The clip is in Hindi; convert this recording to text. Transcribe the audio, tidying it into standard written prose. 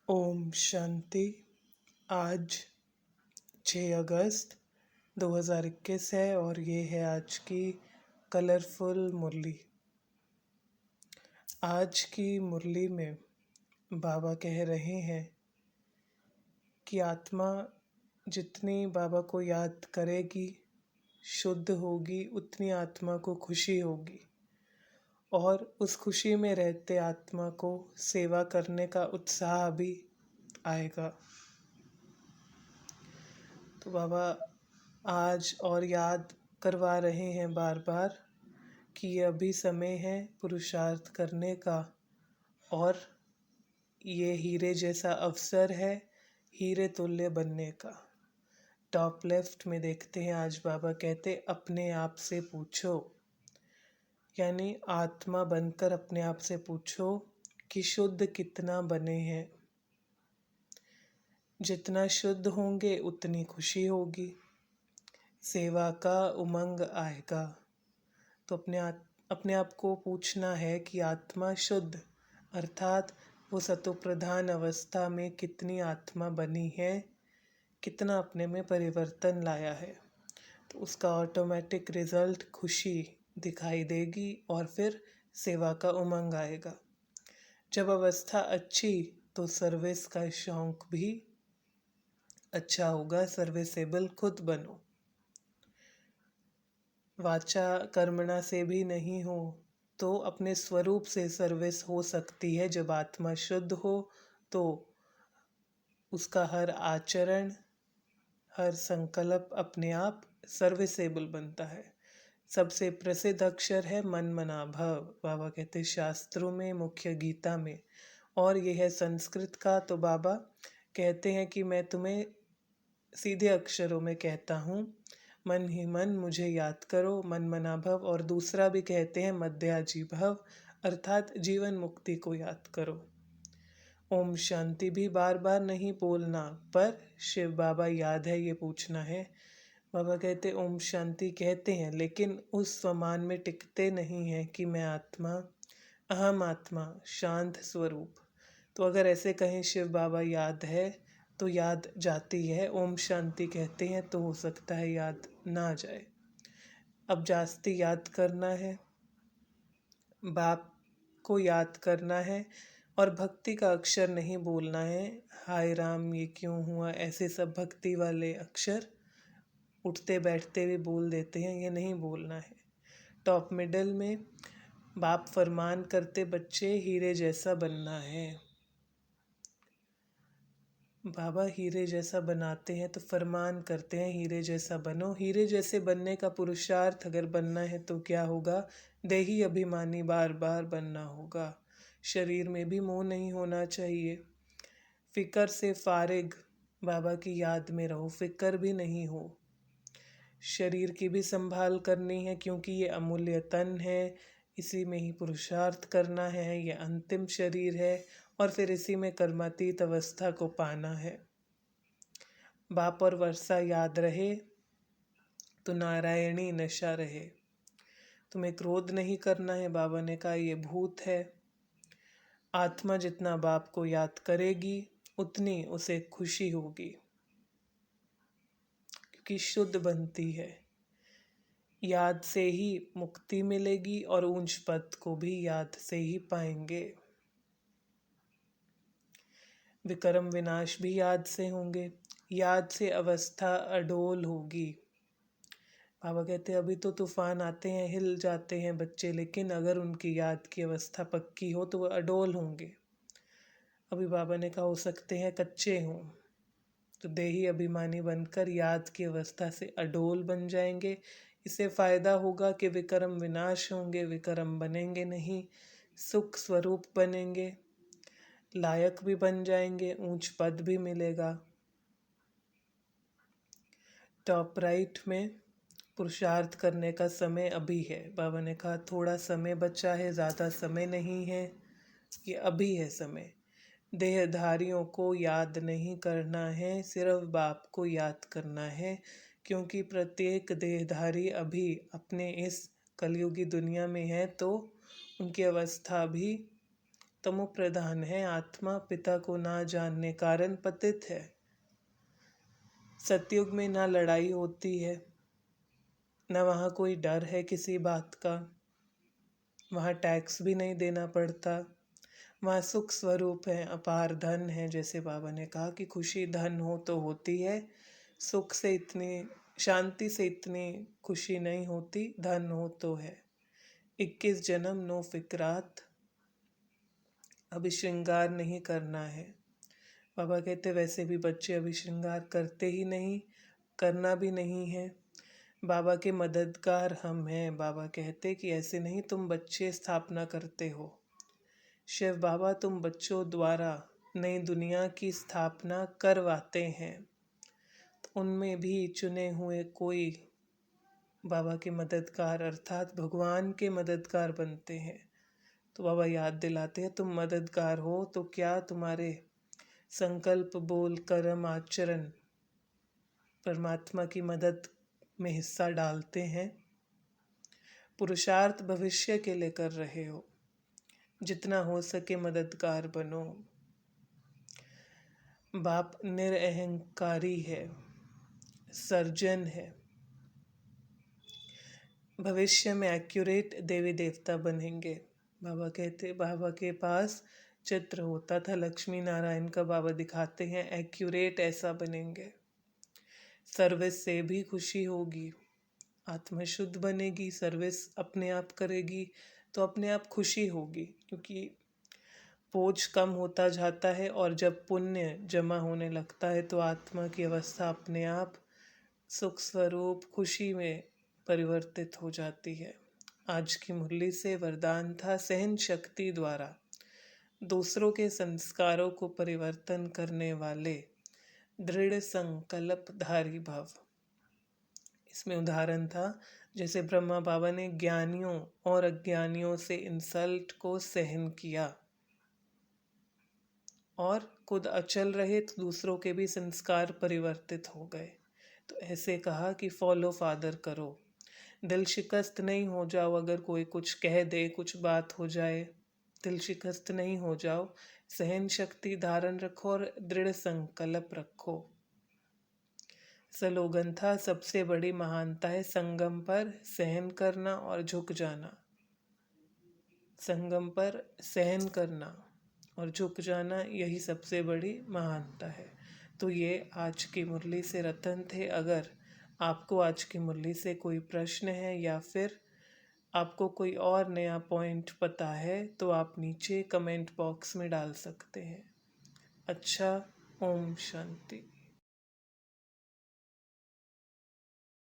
ओम शांति। आज 6 अगस्त 2021 है और ये है आज की कलरफुल मुरली। आज की मुरली में बाबा कह रहे हैं कि आत्मा जितनी बाबा को याद करेगी, शुद्ध होगी, उतनी आत्मा को खुशी होगी और उस खुशी में रहते आत्मा को सेवा करने का उत्साह भी आएगा। तो बाबा आज और याद करवा रहे हैं बार बार कि ये अभी समय है पुरुषार्थ करने का और ये हीरे जैसा अवसर है हीरे तुल्य बनने का। टॉप लेफ्ट में देखते हैं आज बाबा कहते अपने आप से पूछो, यानी आत्मा बनकर अपने आप से पूछो कि शुद्ध कितना बने हैं। जितना शुद्ध होंगे उतनी खुशी होगी, सेवा का उमंग आएगा। तो अपने आप को पूछना है कि आत्मा शुद्ध अर्थात वो सतोप्रधान अवस्था में कितनी आत्मा बनी है, कितना अपने में परिवर्तन लाया है। तो उसका ऑटोमेटिक रिजल्ट खुशी दिखाई देगी और फिर सेवा का उमंग आएगा। जब अवस्था अच्छी तो सर्विस का शौक भी अच्छा होगा, सर्विसेबल खुद बनो। वाचा कर्मणा से भी नहीं हो तो अपने स्वरूप से सर्विस हो सकती है। जब आत्मा शुद्ध हो तो उसका हर आचरण, हर संकल्प अपने आप सर्विसेबल बनता है। सबसे प्रसिद्ध अक्षर है मन मना भव। बाबा कहते शास्त्रों में, मुख्य गीता में, और यह है संस्कृत का। तो बाबा कहते हैं कि मैं तुम्हें सीधे अक्षरों में कहता हूँ, मन ही मन मुझे याद करो, मन मना भव। और दूसरा भी कहते हैं मध्याजी भव, अर्थात जीवन मुक्ति को याद करो। ओम शांति भी बार बार नहीं बोलना, पर शिव बाबा याद है ये पूछना है। बाबा कहते ओम शांति कहते हैं लेकिन उस स्वमान में टिकते नहीं हैं कि मैं आत्मा, अहम आत्मा, शांत स्वरूप। तो अगर ऐसे कहें शिव बाबा याद है तो याद जाती है, ओम शांति कहते हैं तो हो सकता है याद ना जाए। अब जास्ती याद करना है, बाप को याद करना है और भक्ति का अक्षर नहीं बोलना है। हाय राम ये क्यों हुआ, ऐसे सब भक्ति वाले अक्षर उठते बैठते भी बोल देते हैं, ये नहीं बोलना है। टॉप मिडल में बाप फरमान करते बच्चे हीरे जैसा बनना है। बाबा हीरे जैसा बनाते हैं तो फरमान करते हैं हीरे जैसा बनो। हीरे जैसे बनने का पुरुषार्थ अगर बनना है तो क्या होगा, देही अभिमानी बार बार बनना होगा। शरीर में भी मोह नहीं होना चाहिए। फिक्र से फारिग बाबा की याद में रहो, फिक्र भी नहीं हो। शरीर की भी संभाल करनी है क्योंकि ये अमूल्य तन है, इसी में ही पुरुषार्थ करना है। ये अंतिम शरीर है और फिर इसी में कर्मातीत अवस्था को पाना है। बाप और वर्षा याद रहे तो नारायणी नशा रहे। तुम्हें क्रोध नहीं करना है, बाबा ने कहा ये भूत है। आत्मा जितना बाप को याद करेगी उतनी उसे खुशी होगी क्योंकि शुद्ध बनती है। याद से ही मुक्ति मिलेगी और ऊंच पद को भी याद से ही पाएंगे। विक्रम विनाश भी याद से होंगे। याद से अवस्था अडोल होगी। बाबा कहते हैं अभी तो तूफान आते हैं, हिल जाते हैं बच्चे, लेकिन अगर उनकी याद की अवस्था पक्की हो तो वह अडोल होंगे। अभी बाबा ने कहा हो सकते हैं कच्चे हों, तो देही अभिमानी बनकर याद की अवस्था से अडोल बन जाएंगे। इससे फ़ायदा होगा कि विक्रम विनाश होंगे, विक्रम बनेंगे नहीं, सुख स्वरूप बनेंगे, लायक भी बन जाएंगे, ऊंच पद भी मिलेगा। टॉप राइट में पुरुषार्थ करने का समय अभी है। बाबा ने कहा थोड़ा समय बचा है, ज़्यादा समय नहीं है, ये अभी है समय। देहधारियों को याद नहीं करना है, सिर्फ बाप को याद करना है क्योंकि प्रत्येक देहधारी अभी अपने इस कलयुगी दुनिया में है तो उनकी अवस्था भी तमो प्रधान है, आत्मा पिता को ना जानने कारण पतित है। सतयुग में ना लड़ाई होती है, न वहाँ कोई डर है किसी बात का, वहाँ टैक्स भी नहीं देना पड़ता, वहाँ सुख स्वरूप है, अपार धन है। जैसे बाबा ने कहा कि खुशी धन हो तो होती है, सुख से इतनी, शांति से इतनी खुशी नहीं होती, धन हो तो है। 21 जन्म नो फिक्रात, अभी श्रृंगार नहीं करना है। बाबा कहते वैसे भी बच्चे अभी श्रृंगार करते ही नहीं, करना भी नहीं है। बाबा के मददगार हम हैं। बाबा कहते कि ऐसे नहीं तुम बच्चे स्थापना करते हो, शिव बाबा तुम बच्चों द्वारा नई दुनिया की स्थापना करवाते हैं। तो उनमें भी चुने हुए कोई बाबा के मददगार अर्थात भगवान के मददगार बनते हैं। तो बाबा याद दिलाते हैं तुम मददगार हो तो क्या तुम्हारे संकल्प, बोल, कर्म, आचरण परमात्मा की मदद में हिस्सा डालते हैं। पुरुषार्थ भविष्य के लिए कर रहे हो, जितना हो सके मददगार बनो। बाप निरअहंकारी है, सर्जन है, भविष्य में एक्यूरेट देवी देवता बनेंगे। बाबा कहते बाबा के पास चित्र होता था लक्ष्मी नारायण का, बाबा दिखाते हैं एक्यूरेट ऐसा बनेंगे। सर्विस से भी खुशी होगी, आत्मा शुद्ध बनेगी, सर्विस अपने आप करेगी तो अपने आप खुशी होगी, क्योंकि बोझ कम होता जाता है और जब पुण्य जमा होने लगता है तो आत्मा की अवस्था अपने आप सुख स्वरूप खुशी में परिवर्तित हो जाती है। आज की मुरली से वरदान था सहन शक्ति द्वारा दूसरों के संस्कारों को परिवर्तन करने वाले दृढ़ संकल्पधारी भव। इसमें उदाहरण था जैसे ब्रह्मा बाबा ने ज्ञानियों और अज्ञानियों से इंसल्ट को सहन किया और खुद अचल रहे तो दूसरों के भी संस्कार परिवर्तित हो गए। तो ऐसे कहा कि फॉलो फादर करो, दिल शिकस्त नहीं हो जाओ, अगर कोई कुछ कह दे, कुछ बात हो जाए, दिल शिकस्त नहीं हो जाओ, सहन शक्ति धारण रखो और दृढ़ संकल्प रखो। स्लोगन था सबसे बड़ी महानता है संगम पर सहन करना और झुक जाना। संगम पर सहन करना और झुक जाना, यही सबसे बड़ी महानता है। तो ये आज की मुरली से रतन थे। अगर आपको आज की मुरली से कोई प्रश्न है या फिर आपको कोई और नया पॉइंट पता है तो आप नीचे कमेंट बॉक्स में डाल सकते हैं। अच्छा, ओम शांति।